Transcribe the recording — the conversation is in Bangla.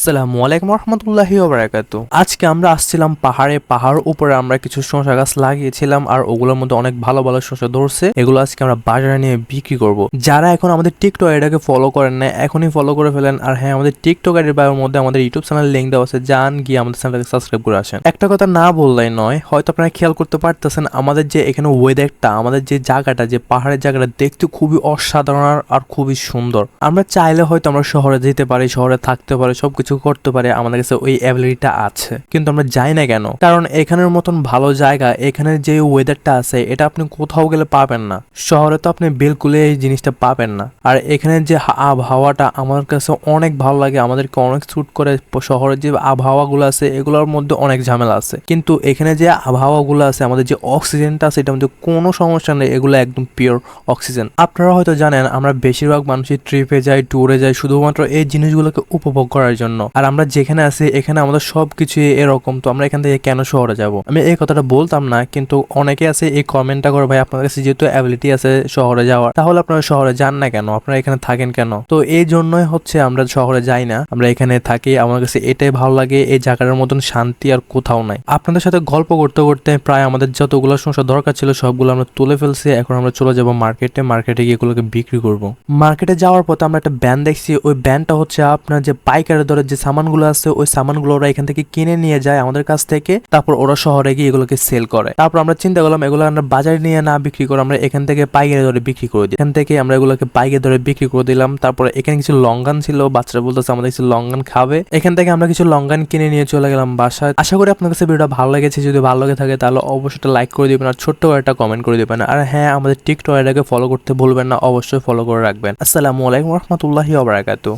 আসসালামু আলাইকুম রহমতুল্লাহি ওয়া বারাকাতু। আজকে আমরা আসছিলাম পাহাড় উপরে আমরা কিছু শসা গাছ লাগিয়েছিলাম আর ওগুলোর মধ্যে অনেক ভালো ভালো শসা ধরছে। এগুলো আজকে আমরা বাজারে নিয়ে বিক্রি করব। যারা এখন আমাদের টিকটক আইডিটাকে ফলো করেন না এখনই ফলো করে ফেলেন। আর হ্যাঁ, আমাদের টিকটক আইডির বায়োর মধ্যে আমাদের ইউটিউব চ্যানেল লিংক দেওয়া আছে, যান গিয়ে আমাদের চ্যানেলটাকে সাবস্ক্রাইব করে আসেন। একটা কথা না বললেই নয়, হয়তো আপনারা খেয়াল করতে পারতেছেন আমাদের যে এখানে ওয়েদারটা, আমাদের যে জায়গাটা, যে পাহাড়ের জায়গাটা দেখতে খুবই অসাধারণ আর খুবই সুন্দর। আমরা চাইলে হয়তো আমরা শহরে যেতে পারি, শহরে থাকতে পারি, সবকিছু করতে পারে, আমাদের কাছে ওই অ্যাবিলিটিটা আছে, কিন্তু আমরা যাই না কেন? কারণ এখানের মতন ভালো জায়গা, এখানের যে ওয়েদারটা আছে এটা আপনি কোথাও গেলে পাবেন না। শহরে তো আপনি বিলকুল এই জিনিসটা পাবেন না। আর এখানের যে আবহাওয়াটা আমার কাছে অনেক ভালো লাগে, আমাদেরকে অনেক স্যুট করে। শহরের যে আবহাওয়াগুলো আছে এগুলোর মধ্যে অনেক ঝামেলা আছে, কিন্তু এখানে যে আবহাওয়াগুলো আছে, আমাদের যে অক্সিজেনটা আছে এটার মধ্যে কোনো সমস্যা নেই, এগুলো একদম পিওর অক্সিজেন। আপনারা হয়তো জানেন আমরা বেশিরভাগ মানুষই ট্রিপে যাই, ট্যুরে যাই শুধুমাত্র এই জিনিসগুলোকে উপভোগ করার জন্য। আর আমরা যেখানে আছি এখানে আমাদের সবকিছু এরকম, তো আমরা এখান থেকে কেন শহরে যাব? আমি এই কথাটা বলতাম না, কিন্তু অনেকে আছে এই কমেন্টটা করে, ভাই আপনার কাছে যেহেতু অ্যাবিলিটি আছে শহরে যাওয়ার, তাহলে আপনারা শহরে যান না কেন? আপনারা এখানে থাকেন কেন? তো এই জন্যই হচ্ছে আমরা শহরে যাই না, আমরা এখানে থাকি। আমার কাছে এটাই ভালো লাগে, এই জায়গাটার মতন শান্তি আর কোথাও নাই। আপনাদের সাথে গল্প করতে করতে প্রায় আমাদের যতগুলো সমস্যা দরকার ছিল সবগুলো আমরা তুলে ফেলছি। এখন আমরা চলে যাব মার্কেটে গিয়ে এগুলোকে বিক্রি করব। মার্কেটে যাওয়ার পথে আমরা একটা ব্যান দেখছি, ওই ব্যানটা হচ্ছে আপনার যে পাইকারি দরের যে সামানগুলো আছে ওই সামানগুলো ওরা এখান থেকে কিনে নিয়ে যায় আমাদের কাছ থেকে, তারপর ওরা শহরে গিয়ে এগুলোকে সেল করে। তারপর আমরা চিন্তা করলাম এগুলো আমরা বাজারে নিয়ে না বিক্রি করে আমরা এখান থেকে পাইকারি দরে বিক্রি করে দিই। এখান থেকে আমরা এগুলোকে পাইকারি দরে বিক্রি করে দিলাম। তারপরে এখানে কিছু লঙ্গান ছিল, বাচ্চারা বলতেছে আমাদের কিছু লঙ্গান খাবে। এখান থেকে আমরা কিছু লঙ্গান কিনে নিয়ে চলে গেলাম বাসায়। আশা করি আপনার কাছে ভিডিওটা ভালো লেগেছে। যদি ভালো লাগে থাকে তাহলে অবশ্যই লাইক করে দিবেন আর ছোট্ট একটা কমেন্ট করে দিবেন। আর হ্যাঁ, আমাদের টিকটক আইডিটাকে ফলো করতে ভুলবেন না, অবশ্যই ফলো করে রাখবেন। আসসালামু আলাইকুম রহমতুল্লাহি ওয়া বারাকাতুহু।